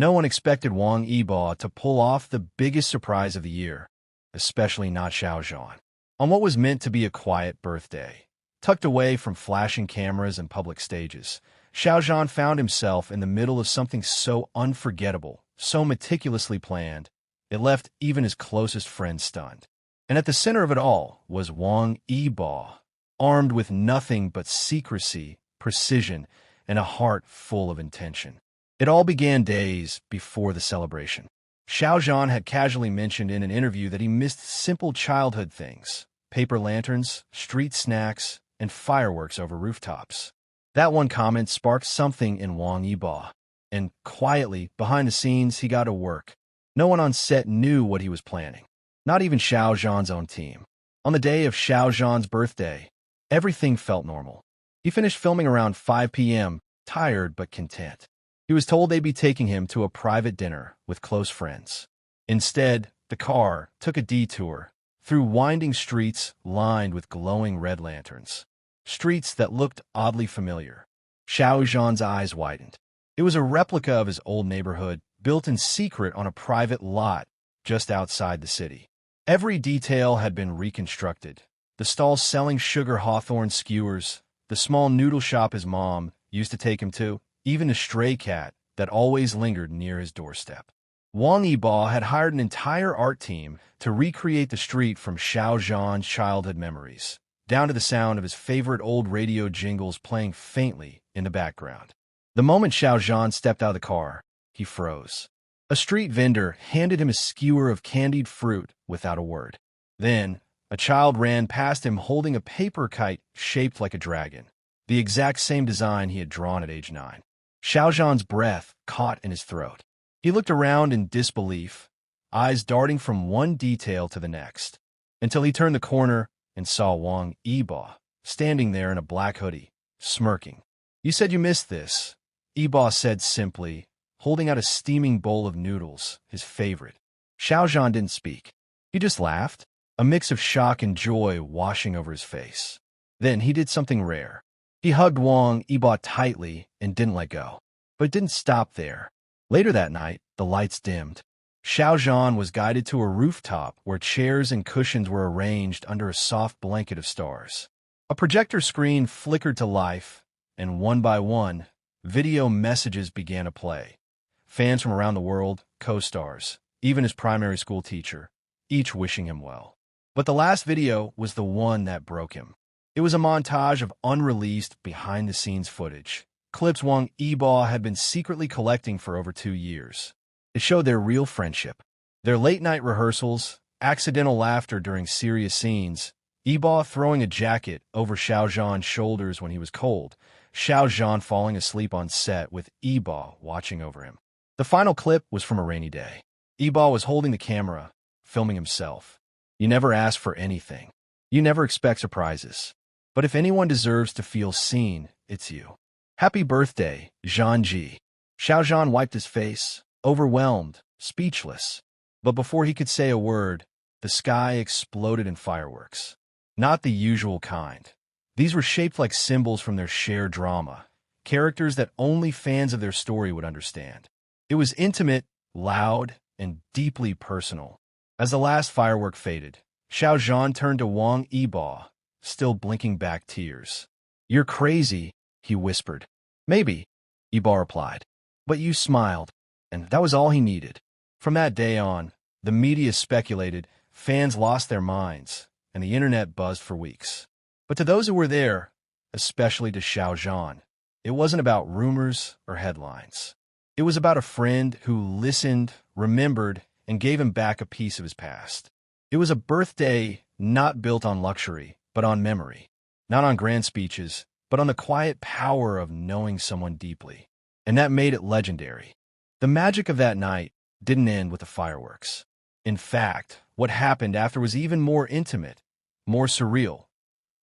No one expected Wang Yibo to pull off the biggest surprise of the year, especially not Xiao Zhan. On what was meant to be a quiet birthday, tucked away from flashing cameras and public stages, Xiao Zhan found himself in the middle of something so unforgettable, so meticulously planned, it left even his closest friends stunned. And at the center of it all was Wang Yibo, armed with nothing but secrecy, precision, and a heart full of intention. It all began days before the celebration. Xiao Zhan had casually mentioned in an interview that he missed simple childhood things: paper lanterns, street snacks, and fireworks over rooftops. That one comment sparked something in Wang Yibo, and quietly, behind the scenes, he got to work. No one on set knew what he was planning, not even Xiao Zhan's own team. On the day of Xiao Zhan's birthday, everything felt normal. He finished filming around 5 p.m., tired but content. He was told they'd be taking him to a private dinner with close friends. Instead, the car took a detour through winding streets lined with glowing red lanterns. Streets that looked oddly familiar. Xiao Zhan's eyes widened. It was a replica of his old neighborhood, built in secret on a private lot just outside the city. Every detail had been reconstructed. The stalls selling sugar hawthorn skewers, the small noodle shop his mom used to take him to, even a stray cat that always lingered near his doorstep. Wang Yibo had hired an entire art team to recreate the street from Xiao Zhan's childhood memories, down to the sound of his favorite old radio jingles playing faintly in the background. The moment Xiao Zhan stepped out of the car, he froze. A street vendor handed him a skewer of candied fruit without a word. Then, a child ran past him holding a paper kite shaped like a dragon, the exact same design he had drawn at age 9. Xiao Zhan's breath caught in his throat. He looked around in disbelief, eyes darting from one detail to the next, until he turned the corner and saw Wang Yibo standing there in a black hoodie, smirking. "You said you missed this," Yibo said simply, holding out a steaming bowl of noodles, his favorite. Xiao Zhan didn't speak. He just laughed, a mix of shock and joy washing over his face. Then he did something rare. He hugged Wang Yibo tightly and didn't let go. But it didn't stop there. Later that night, the lights dimmed. Xiao Zhan was guided to a rooftop where chairs and cushions were arranged under a soft blanket of stars. A projector screen flickered to life, and one by one, video messages began to play. Fans from around the world, co-stars, even his primary school teacher, each wishing him well. But the last video was the one that broke him. It was a montage of unreleased, behind-the-scenes footage, clips Wang Yibo had been secretly collecting for over 2 years. It showed their real friendship, their late-night rehearsals, accidental laughter during serious scenes, Yibo throwing a jacket over Xiao Zhan's shoulders when he was cold, Xiao Zhan falling asleep on set with Yibo watching over him. The final clip was from a rainy day. Yibo was holding the camera, filming himself. You never ask for anything. You never expect surprises. But if anyone deserves to feel seen, it's you. Happy birthday, Zhanji. Xiao Zhan wiped his face, overwhelmed, speechless. But before he could say a word, the sky exploded in fireworks. Not the usual kind. These were shaped like symbols from their shared drama, characters that only fans of their story would understand. It was intimate, loud, and deeply personal. As the last firework faded, Xiao Zhan turned to Wang Yibo, still blinking back tears. "You're crazy," he whispered. "Maybe," Yibo replied. "But you smiled, and that was all he needed." From that day on, the media speculated, fans lost their minds, and the internet buzzed for weeks. But to those who were there, especially to Xiao Zhan, it wasn't about rumors or headlines. It was about a friend who listened, remembered, and gave him back a piece of his past. It was a birthday not built on luxury, but on memory. Not on grand speeches, but on the quiet power of knowing someone deeply. And that made it legendary. The magic of that night didn't end with the fireworks. In fact, what happened after was even more intimate, more surreal.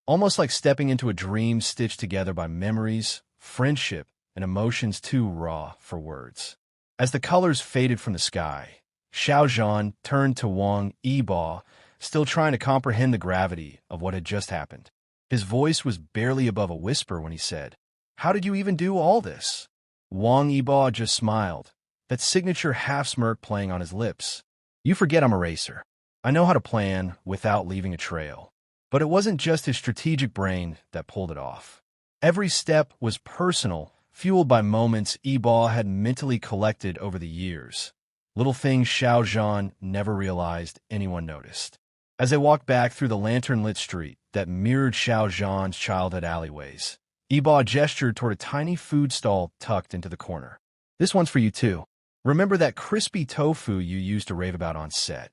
Almost like stepping into a dream stitched together by memories, friendship, and emotions too raw for words. As the colors faded from the sky, Xiao Zhan turned to Wang Yibo, still trying to comprehend the gravity of what had just happened. His voice was barely above a whisper when he said, "How did you even do all this?" Wang Yibo just smiled, that signature half-smirk playing on his lips. You forget I'm a racer. I know how to plan without leaving a trail. But it wasn't just his strategic brain that pulled it off. Every step was personal, fueled by moments Yibo had mentally collected over the years. Little things Xiao Zhan never realized anyone noticed. As they walked back through the lantern-lit street that mirrored Xiao Zhan's childhood alleyways, Yibo gestured toward a tiny food stall tucked into the corner. This one's for you too. Remember that crispy tofu you used to rave about on set?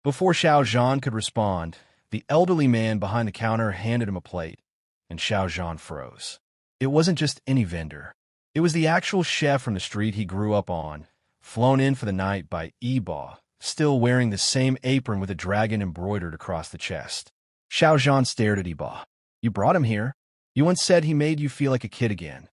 Before Xiao Zhan could respond, the elderly man behind the counter handed him a plate, and Xiao Zhan froze. It wasn't just any vendor. It was the actual chef from the street he grew up on, flown in for the night by Yibo, still wearing the same apron with a dragon embroidered across the chest. Xiao Zhan stared at Yibo. You brought him here? You once said he made you feel like a kid again.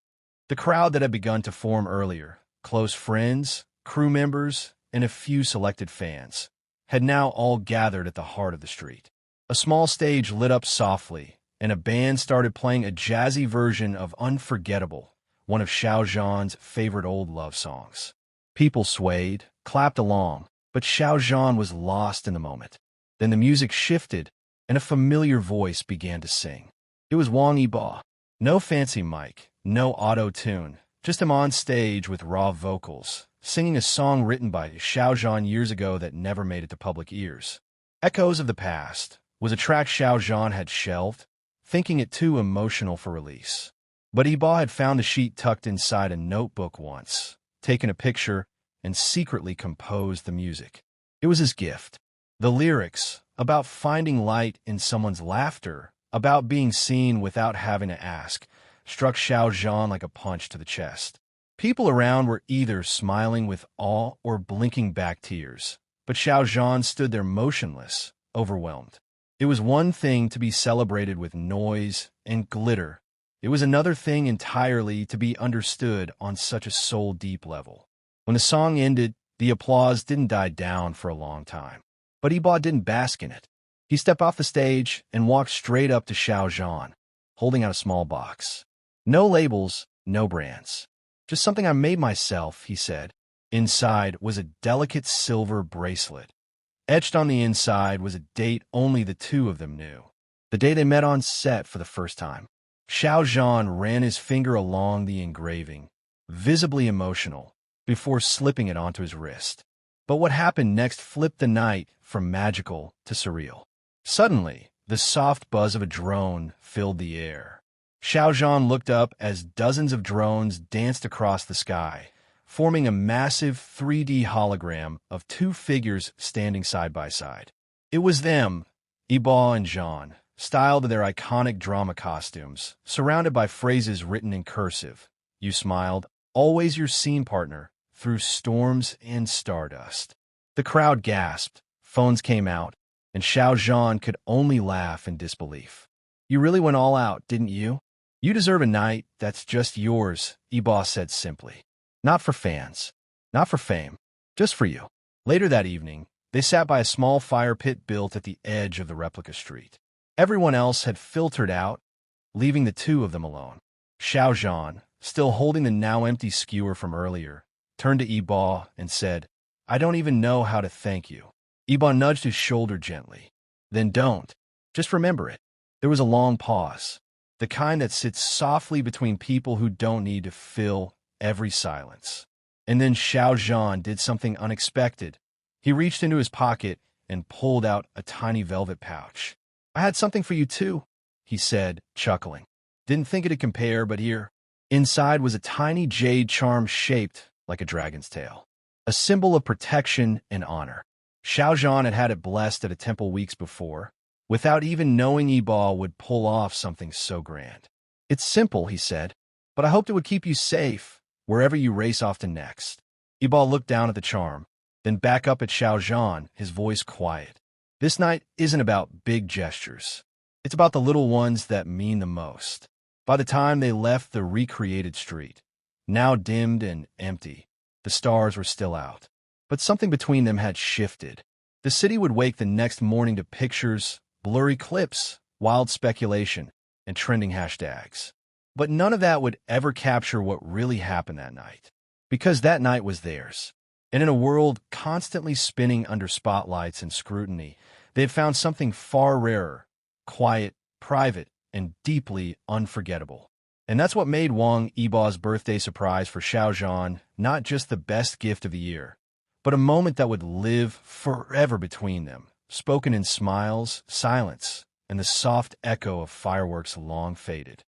The crowd that had begun to form earlier, close friends, crew members, and a few selected fans, had now all gathered at the heart of the street. A small stage lit up softly, and a band started playing a jazzy version of Unforgettable, one of Xiao Zhan's favorite old love songs. People swayed, clapped along, but Xiao Zhan was lost in the moment. Then the music shifted, and a familiar voice began to sing. It was Wang Yibo. No fancy mic, no auto-tune, just him on stage with raw vocals, singing a song written by Xiao Zhan years ago that never made it to public ears. Echoes of the Past was a track Xiao Zhan had shelved, thinking it too emotional for release. But Yibo had found the sheet tucked inside a notebook once, taken a picture, and secretly composed the music. It was his gift. The lyrics, about finding light in someone's laughter, about being seen without having to ask, struck Xiao Zhan like a punch to the chest. People around were either smiling with awe or blinking back tears, but Xiao Zhan stood there motionless, overwhelmed. It was one thing to be celebrated with noise and glitter. It was another thing entirely to be understood on such a soul-deep level. When the song ended, the applause didn't die down for a long time. But Yibo didn't bask in it. He stepped off the stage and walked straight up to Xiao Zhan, holding out a small box. No labels, no brands. Just something I made myself, he said. Inside was a delicate silver bracelet. Etched on the inside was a date only the two of them knew. The day they met on set for the first time. Xiao Zhan ran his finger along the engraving, visibly emotional, before slipping it onto his wrist. But what happened next flipped the night from magical to surreal. Suddenly, the soft buzz of a drone filled the air. Xiao Zhan looked up as dozens of drones danced across the sky, forming a massive 3D hologram of two figures standing side by side. It was them, Yibo and Zhan, styled in their iconic drama costumes, surrounded by phrases written in cursive. You smiled, always your scene partner, through storms and stardust. The crowd gasped, phones came out, and Xiao Zhan could only laugh in disbelief. You really went all out, didn't you? You deserve a night that's just yours, Yibo said simply. Not for fans, not for fame, just for you. Later that evening, they sat by a small fire pit built at the edge of the replica street. Everyone else had filtered out, leaving the two of them alone. Xiao Zhan, still holding the now-empty skewer from earlier, turned to Yibo and said, I don't even know how to thank you. Yibo nudged his shoulder gently. Then don't. Just remember it. There was a long pause, the kind that sits softly between people who don't need to fill every silence. And then Xiao Zhan did something unexpected. He reached into his pocket and pulled out a tiny velvet pouch. I had something for you too, he said, chuckling. Didn't think it'd compare, but here. Inside was a tiny jade charm shaped like a dragon's tail, a symbol of protection and honor. Xiao Zhan had had it blessed at a temple weeks before, without even knowing Yibo would pull off something so grand. It's simple, he said, but I hoped it would keep you safe wherever you race off to next. Yibo looked down at the charm, then back up at Xiao Zhan, his voice quiet. This night isn't about big gestures. It's about the little ones that mean the most. By the time they left the recreated street, now dimmed and empty, the stars were still out. But something between them had shifted. The city would wake the next morning to pictures, blurry clips, wild speculation, and trending hashtags. But none of that would ever capture what really happened that night. Because that night was theirs. And in a world constantly spinning under spotlights and scrutiny, they had found something far rarer, quiet, private, and deeply unforgettable. And that's what made Wang Yibo's birthday surprise for Xiao Zhan not just the best gift of the year, but a moment that would live forever between them, spoken in smiles, silence, and the soft echo of fireworks long faded.